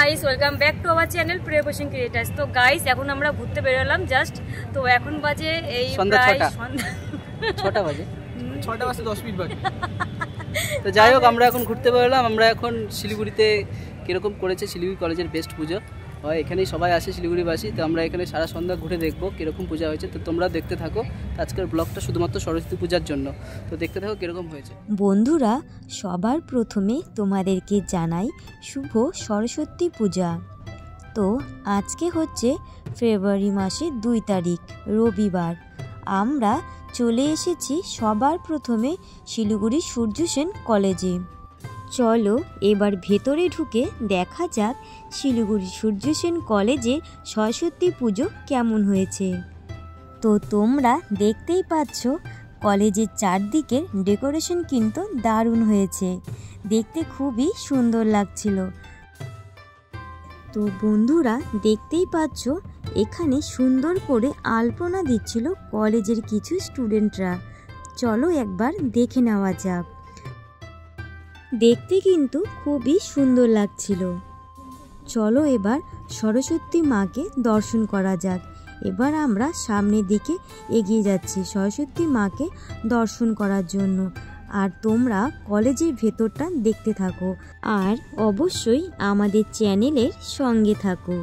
Guys, welcome back to our channel প্রিয় coaching creators. তো guys, এখন আমরা ঘুরতে বেরোলাম জাস্ট। তো এখন বাজে এই প্রায় সন্ধ্যা 6টা বাজে, 6টা বাজে 10 মিনিট বাকি। তো যাই হোক, আমরা এখন ঘুরতে বেরোলাম। আমরা এখন শিলিগুড়িতে কীরকম করেছে শিলিগুড়ি কলেজের বেস্ট পুজো হয়, এখানেই সবাই আসে শিলিগুড়িবাসী। তো আমরা এখানে সারা সন্ধ্যা ঘুরে দেখবো কীরকম পূজা হয়েছে। তো তোমরা দেখতে থাকো। আজকের ব্লগটা শুধুমাত্র সরস্বতী পূজার জন্য, তো দেখতে থাকো কীরকম হয়েছে। বন্ধুরা, সবার প্রথমে তোমাদেরকে জানাই শুভ সরস্বতী পূজা। তো আজকে হচ্ছে ফেব্রুয়ারি মাসের 2 তারিখ, রবিবার। আমরা চলে এসেছি সবার প্রথমে শিলিগুড়ি সূর্য সেন কলেজে। চলো এবার ভেতরে ঢুকে দেখা যাক শিলিগুড়ি সূর্য সেন কলেজে সরস্বতী পুজো কেমন হয়েছে। তো তোমরা দেখতেই পাচ্ছ কলেজের চারদিকের ডেকোরেশন কিন্তু দারুণ হয়েছে, দেখতে খুবই সুন্দর লাগছিল। তো বন্ধুরা দেখতেই পাচ্ছ এখানে সুন্দর করে আলপনা দিচ্ছিল কলেজের কিছু স্টুডেন্টরা। চলো একবার দেখে নেওয়া যাক। দেখতে কিন্তু খুবই সুন্দর লাগছিল। চলো এবার সরস্বতী মাকে দর্শন করা যাক। এবার আমরা সামনের দিকে এগিয়ে যাচ্ছি সরস্বতী মাকে দর্শন করার জন্য। আর তোমরা কলেজের ভেতরটা দেখতে থাকো, আর অবশ্যই আমাদের চ্যানেলের সঙ্গে থাকো।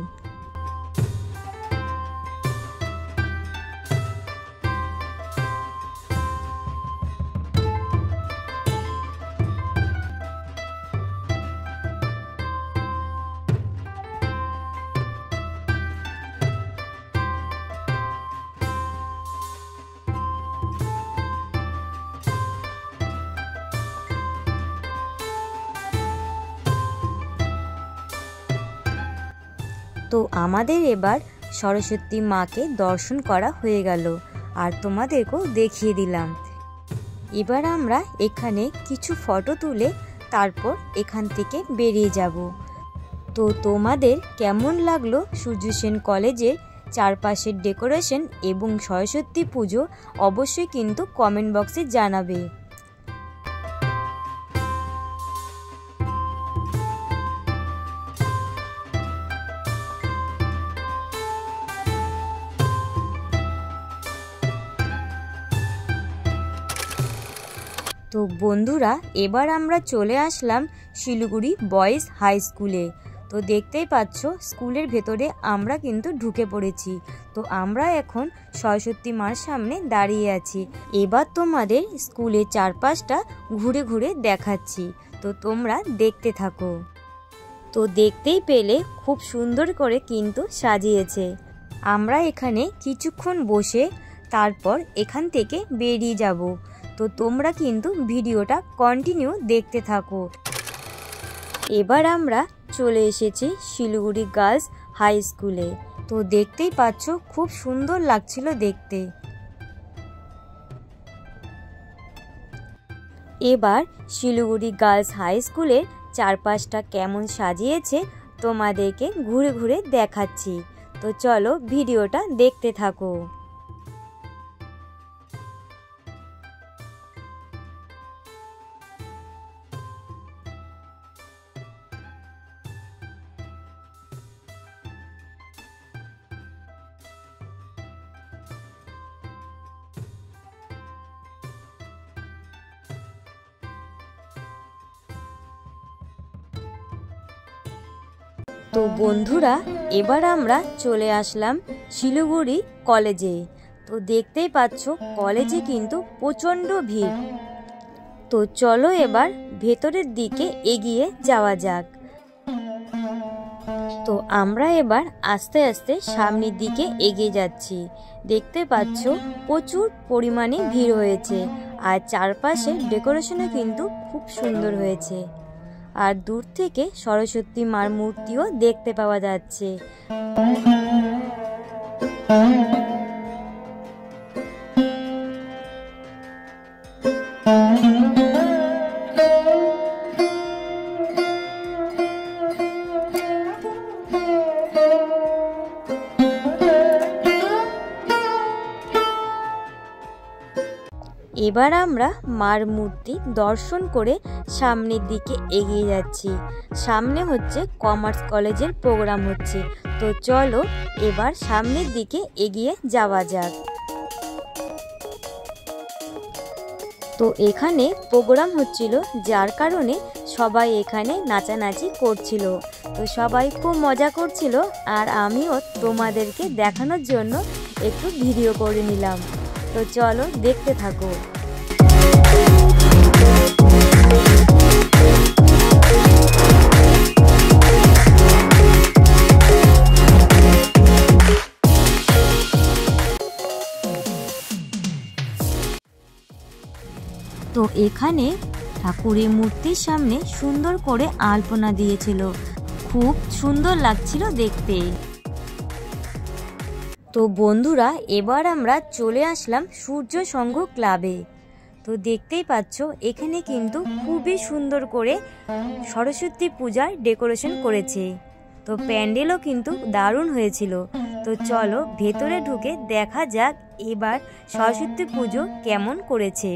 তো আমাদের এবার সরস্বতী মাকে দর্শন করা হয়ে গেল, আর তোমাদেরকেও দেখিয়ে দিলাম। এবার আমরা এখানে কিছু ফটো তুলে তারপর এখান থেকে বেরিয়ে যাব। তো তোমাদের কেমন লাগলো সূর্য সেন কলেজের চারপাশের ডেকোরেশন এবং সরস্বতী পুজো অবশ্যই কিন্তু কমেন্ট বক্সে জানাবে। তো বন্ধুরা, এবার আমরা চলে আসলাম শিলিগুড়ি বয়েজ হাই স্কুলে। তো দেখতেই পাচ্ছ স্কুলের ভেতরে আমরা কিন্তু ঢুকে পড়েছি। তো আমরা এখন সরস্বতী মার সামনে দাঁড়িয়ে আছি। এবার তোমাদের স্কুলের চারপাশটা ঘুরে ঘুরে দেখাচ্ছি, তো তোমরা দেখতে থাকো। তো দেখতেই পেলে খুব সুন্দর করে কিন্তু সাজিয়েছে। আমরা এখানে কিছুক্ষণ বসে তারপর এখান থেকে বেরিয়ে যাব। তো তোমরা কিন্তু ভিডিওটা কন্টিনিউ দেখতে থাকো। এবার আমরা চলে এসেছি শিলিগুড়ি গার্লস হাই স্কুলে। তো দেখতেই পাচ্ছ খুব সুন্দর লাগছিল দেখতে। এবার শিলিগুড়ি গার্লস হাই স্কুলের চারপাশটা কেমন সাজিয়েছে তোমাদেরকে ঘুরে ঘুরে দেখাচ্ছি। তো চলো ভিডিওটা দেখতে থাকো। তো বন্ধুরা, এবার আমরা চলে আসলাম শিলিগুড়ি কলেজে। তো দেখতেই পাচ্ছ কলেজে কিন্তু প্রচণ্ড ভিড়। তো চলো এবার ভেতরের দিকে এগিয়ে যাওয়া যাক। তো আমরা এবার আস্তে আস্তে সামনের দিকে এগিয়ে যাচ্ছি। দেখতে পাচ্ছ প্রচুর পরিমাণে ভিড় হয়েছে, আর চারপাশে ডেকোরেশনও কিন্তু খুব সুন্দর হয়েছে। আর দূর থেকে সরস্বতী মার মূর্তিও দেখতে পাওয়া যাচ্ছে। এবার আমরা মার মূর্তি দর্শন করে সামনের দিকে এগিয়ে যাচ্ছি। সামনে হচ্ছে কমার্স কলেজের প্রোগ্রাম হচ্ছে, তো চলো এবার সামনের দিকে এগিয়ে যাওয়া যাক। তো এখানে প্রোগ্রাম হচ্ছিল, যার কারণে সবাই এখানে নাচানাচি করছিল। তো সবাই খুব মজা করছিল, আর আমিও তোমাদেরকে দেখানোর জন্য একটু ভিডিও করে নিলাম। তো চলো দেখতে থাকো। তো এখানে ঠাকুরের মূর্তির সামনে সুন্দর করে আলপনা দিয়েছিল, খুব সুন্দর লাগছিল দেখতে। তো বন্ধুরা, এবার আমরা চলে আসলাম সূর্য সংঘ ক্লাবে। তো দেখতেই পাচ্ছ এখানে কিন্তু খুবই সুন্দর করে সরস্বতী পূজার ডেকোরেশন করেছে। তো প্যান্ডেলও কিন্তু দারুণ হয়েছিল। তো চলো ভেতরে ঢুকে দেখা যাক এবার সরস্বতী পুজো কেমন করেছে।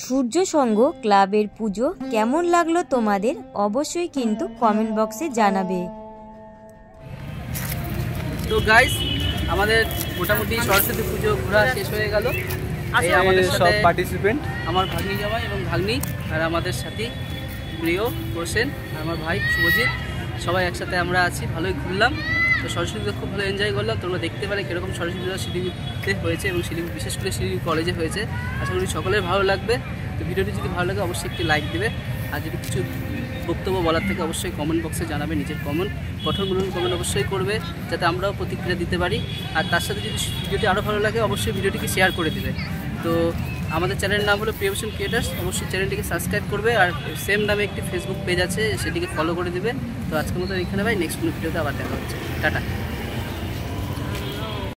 সূর্য সংঘ ক্লাবের পুজো কেমন লাগলো তোমাদের অবশ্যই কিন্তু কমেন্ট বক্সে জানাবে। তো গাইস, আমাদের মোটামুটি সরস্বতী পুজো ঘোরা শেষ হয়ে গেল। আমাদের সব পার্টিসিপেন্ট, আমার ভাগ্নি জামাই এবং ভাগ্নি, আর আমাদের সাথী প্রিয় হোসেন, আর আমার ভাই শুভজিৎ, সবাই একসাথে আমরা আছি। ভালোই ঘুরলাম। তো সরস্বতী পুজো খুব ভালো এনজয় করলাম। তোমরা দেখতে পারে কীরকম সরস্বতী পুজো শিলিগুড়িতে হয়েছে, এবং শিলিগুড়ি বিশেষ করে শিলিগুড়ি কলেজে হয়েছে। আশা করি সকলের ভালো লাগবে। তো ভিডিওটি যদি ভালো লাগে অবশ্যই একটি লাইক দেবে, আর যদি কিছু বক্তব্য বলার থেকে অবশ্যই কমেন্ট বক্সে জানাবে। নিজের গঠনমূলক কমেন্ট অবশ্যই করবে, যাতে আমরাও প্রতিক্রিয়া দিতে পারি। আর তার সাথে যদি ভিডিওটি আরও ভালো লাগে অবশ্যই ভিডিওটিকে শেয়ার করে দেবে। তো আমাদের চ্যানেলের নাম হলো প্রিয়ভূষণ ক্রিয়েটার্স, অবশ্যই চ্যানেলটিকে সাবস্ক্রাইব করবে। আর সেম নামে একটি ফেসবুক পেজ আছে, সেটিকে ফলো করে দেবে। তো আজকের মতো এখানে ভাই, নেক্সট কোনো ভিডিওতে আবার দেখা হচ্ছে। টাটা।